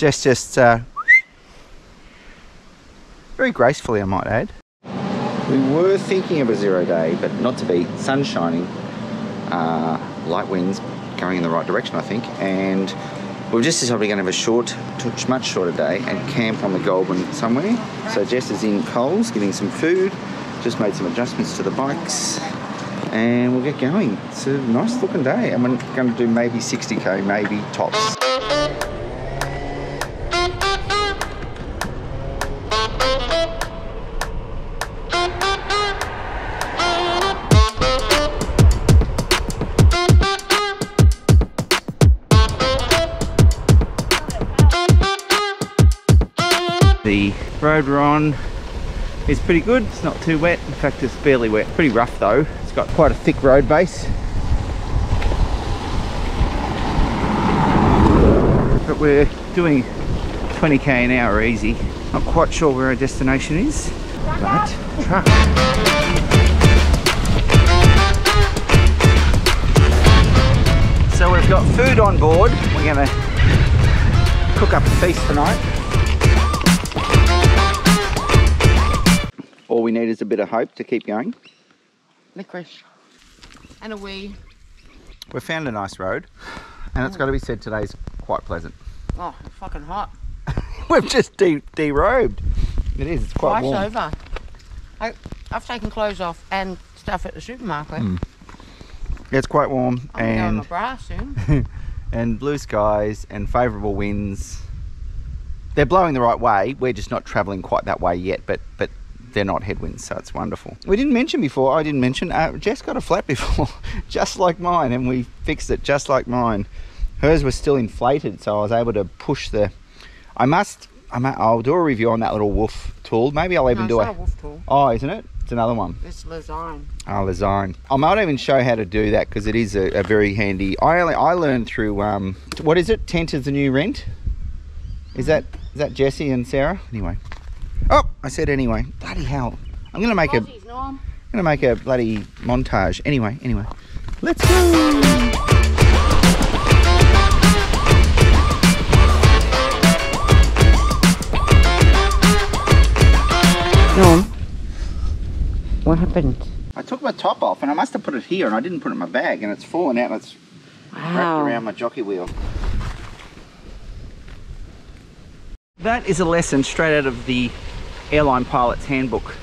Jess just very gracefully, I might add. We were thinking of a 0 day, but not to be. Sun shining, light winds going in the right direction, I think, and we've just decided we're going to have a short, much shorter day and camp on the Goulburn somewhere. So Jess is in Coles getting some food, just made some adjustments to the bikes, and we'll get going. It's a nice looking day, and we're going to do maybe 60k, maybe tops. The road we're on is pretty good. It's not too wet. In fact, it's barely wet. Pretty rough though. It's got quite a thick road base. But we're doing 20k an hour easy. Not quite sure where our destination is. But truck. So we've got food on board. We're gonna cook up a feast tonight. All we need is a bit of hope to keep going. Licorice. And a wee. We've found a nice road, and it's got to be said today's quite pleasant. Oh, it's fucking hot. We've just derobed. It is, it's quite warm. Over. I've taken clothes off and stuff at the supermarket. Yeah, it's quite warm. I'm going to go in my bra soon. And blue skies and favourable winds. They're blowing the right way. We're just not travelling quite that way yet, but they're not headwinds, so it's wonderful. We didn't mention before, I didn't mention, Jess got a flat before, just like mine, and we fixed it just like mine. Hers was still inflated, so I was able to push the... I'll do a review on that little woof tool. Maybe I'll even do it's not a woof tool. Oh, isn't it? It's another one. It's Lazine. Oh, Lazine. I might even show how to do that, because it is a very handy... I learned through, what is it? Tent is the new rent? Is that Jessie and Sarah? Anyway. Oh, I said anyway. Bloody hell. I'm going to make a bloody montage. Anyway. Let's go. No. What happened? I took my top off and I must have put it here and I didn't put it in my bag and it's fallen out and it's wrapped around my jockey wheel. That is a lesson straight out of the airline pilot's handbook.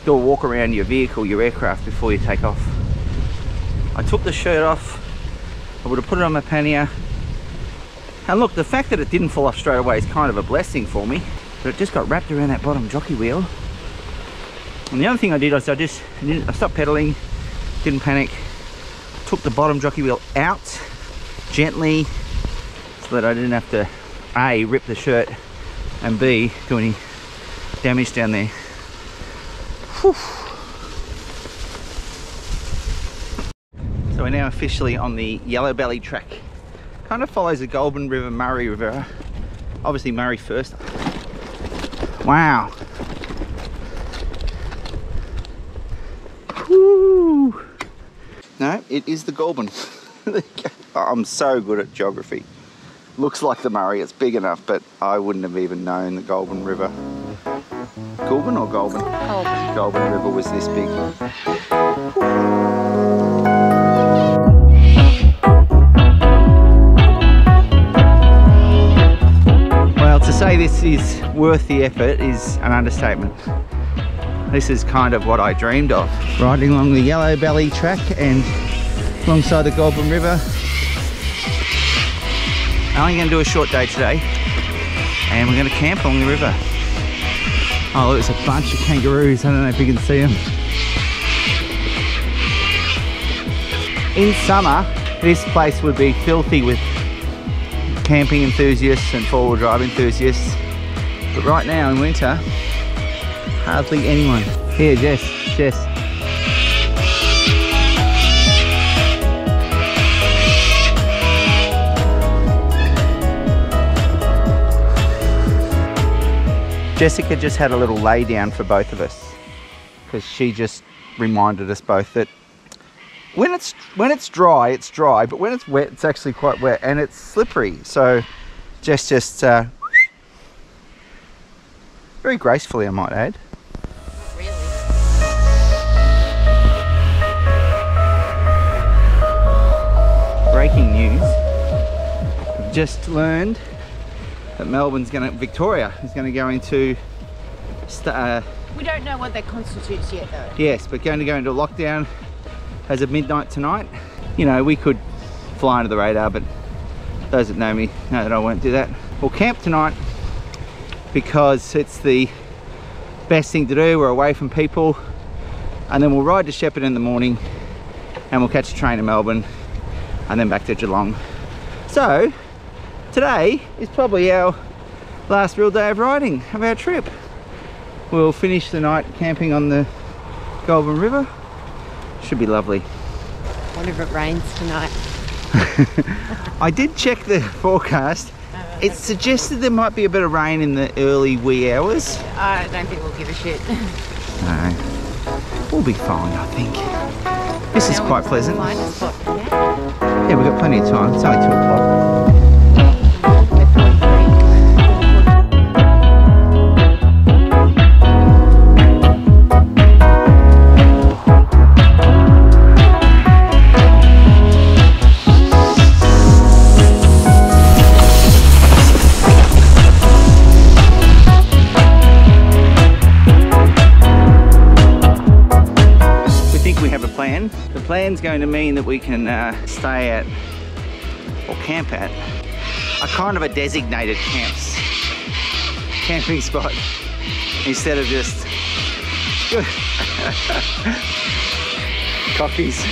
Do a walk around your vehicle, your aircraft, before you take off. I took the shirt off, I would have put it on my pannier, and look, the fact that it didn't fall off straight away is kind of a blessing for me, but it just got wrapped around that bottom jockey wheel. And the other thing I did was I stopped pedaling, didn't panic, took the bottom jockey wheel out gently so that I didn't have to A, rip the shirt, and B, do any damage down there. Whew. So we're now officially on the Yellow Belly track. Kind of follows the Goulburn River, Murray River. Obviously Murray first. Wow. Woo. No, it is the Goulburn. I'm so good at geography. Looks like the Murray, it's big enough, but I wouldn't have even known the Goulburn River. Goulburn or Goulburn? Goulburn. Goulburn River was this big. Well, to say this is worth the effort is an understatement. This is kind of what I dreamed of. Riding along the Yellow Belly track and alongside the Goulburn River. I'm only going to do a short day today and we're going to camp along the river. Oh, look, there's a bunch of kangaroos. I don't know if you can see them. In summer, this place would be filthy with camping enthusiasts and four-wheel drive enthusiasts. But right now in winter, hardly anyone. Here, Jess. Jessica just had a little lay down for both of us because she just reminded us both that when it's dry, it's dry, but when it's wet, it's actually quite wet and it's slippery. So Jess just very gracefully, I might add. Really? Breaking news. I've just learned that Victoria is going to go into We don't know what that constitutes yet though. yes, but going to go into lockdown as of midnight tonight. You know, we could fly under the radar, but those that know me know that I won't do that. We'll camp tonight because it's the best thing to do. We're away from people, and then we'll ride to Shepparton in the morning and we'll catch a train to Melbourne and then back to Geelong. So today is probably our last real day of riding of our trip. We'll finish the night camping on the Goulburn River. Should be lovely. What if it rains tonight? I did check the forecast. It suggested there might be a bit of rain in the early wee hours. I don't think we'll give a shit. No, we'll be fine, I think. This is quite pleasant. Yeah, we've got plenty of time. It's only 2 o'clock. The plan's going to mean that we can stay at or camp at a kind of a designated camping spot instead of just cockies.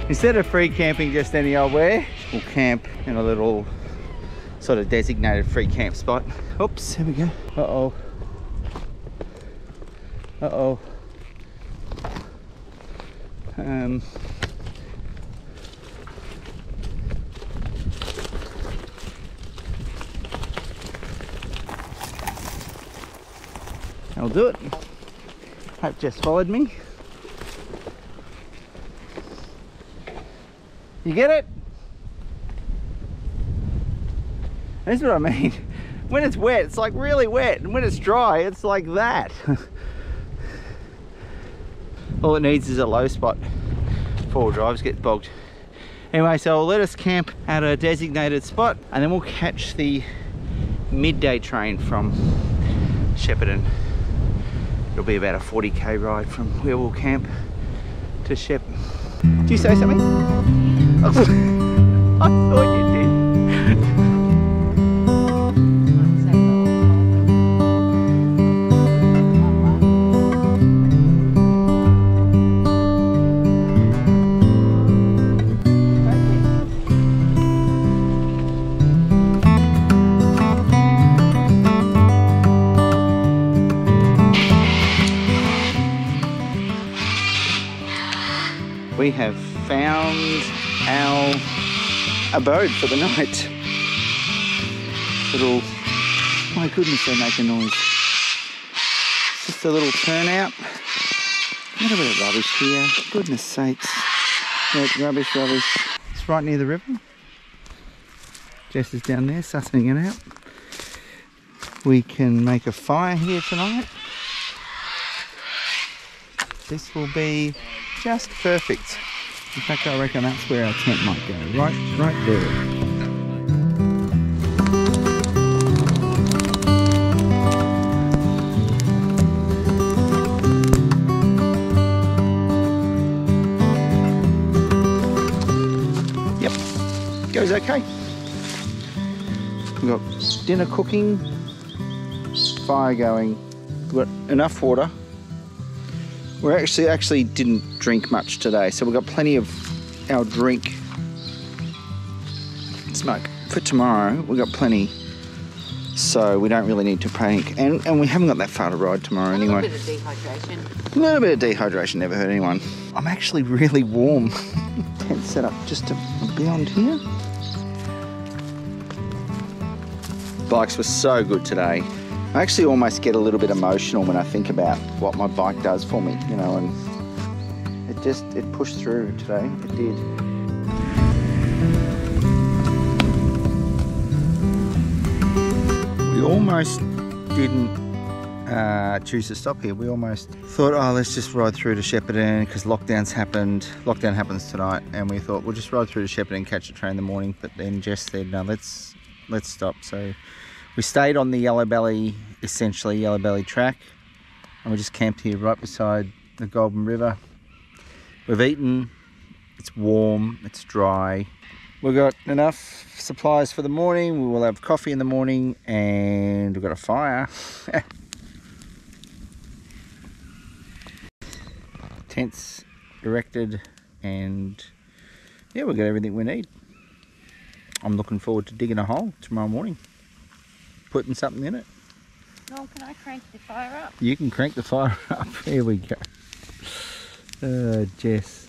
Instead of free camping just any old where, we'll camp in a little sort of designated free camp spot. Oops, here we go. Uh-oh. Uh-oh. I'll do it. Hope Jess followed me. You get it? That's what I mean. When it's wet, it's like really wet, and when it's dry, it's like that. All it needs is a low spot. 4-wheel drives get bogged. Anyway, so let us camp at a designated spot and then we'll catch the midday train from Shepparton. It'll be about a 40k ride from where we'll camp to Shep. Did you say something? I thought you did. We have found our abode for the night. Little, my goodness, they make a noise. It's just a little turnout. A little bit of rubbish here. Goodness sakes. Look, rubbish. It's right near the river. Jess is down there sussing it out. We can make a fire here tonight. This will be just perfect. In fact, I reckon that's where our tent might go. Right there. Yep, goes okay. We've got dinner cooking, fire going, we've got enough water. We actually didn't drink much today, so we've got plenty of our drink smoke for tomorrow. We've got plenty, so we don't really need to panic. And we haven't got that far to ride tomorrow anyway. A little bit of dehydration. A little bit of dehydration never hurt anyone. I'm actually really warm. Tent set up just beyond here. Bikes were so good today. I actually almost get a little bit emotional when I think about what my bike does for me, you know, and it pushed through today. It did. almost didn't choose to stop here. We almost thought, oh, let's just ride through to Shepparton because lockdown's happened. Lockdown happens tonight, and we thought we'll just ride through to Shepparton and catch a train in the morning. But then Jess said, no, let's stop. So we stayed on the Yellow Belly track, and we just camped here right beside the Goulburn River. We've eaten. It's warm. It's dry. We've got enough supplies for the morning. We will have coffee in the morning, and we've got a fire. Tents erected, and yeah, we've got everything we need. I'm looking forward to digging a hole tomorrow morning, putting something in it. No, can I crank the fire up? You can crank the fire up. Here we go. Jess.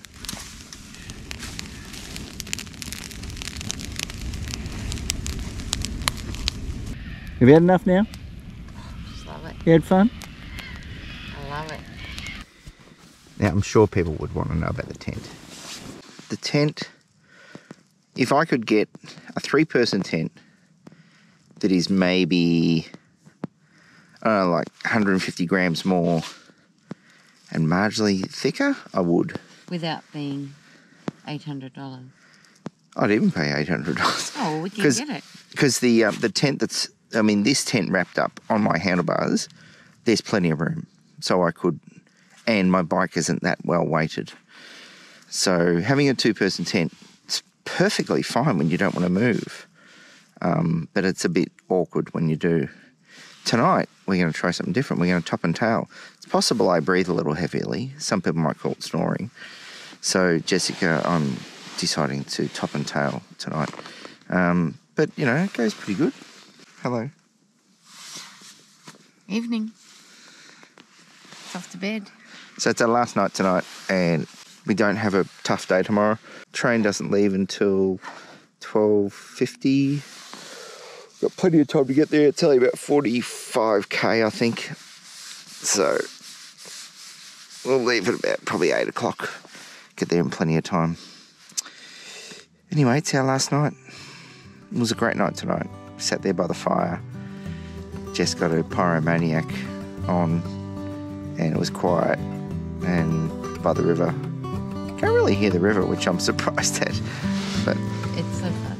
Have you had enough now? Just love it. You had fun? I love it. Now, I'm sure people would want to know about the tent. The tent, if I could get a 3-person tent that is maybe, I don't know, like 150 grams more and marginally thicker, I would. Without being $800. I'd even pay $800. Oh, well, we can get it. Because the tent that's, I mean, this tent wrapped up on my handlebars, there's plenty of room. So I could, and my bike isn't that well weighted. So having a 2-person tent is perfectly fine when you don't want to move. But it's a bit awkward when you do. Tonight, we're going to try something different. We're going to top and tail. It's possible I breathe a little heavily. Some people might call it snoring. So, Jessica, I'm deciding to top and tail tonight. But, you know, it goes pretty good. Hello. Evening. It's off to bed. So it's our last night tonight, and we don't have a tough day tomorrow. Train doesn't leave until 12:50. Got plenty of time to get there. It's only about 45k, I think. So we'll leave at about probably 8 o'clock. Get there in plenty of time. Anyway, it's our last night. It was a great night tonight. We sat there by the fire. Jess got her pyromaniac on, and it was quiet and by the river. Can't really hear the river, which I'm surprised at. But It's so fun.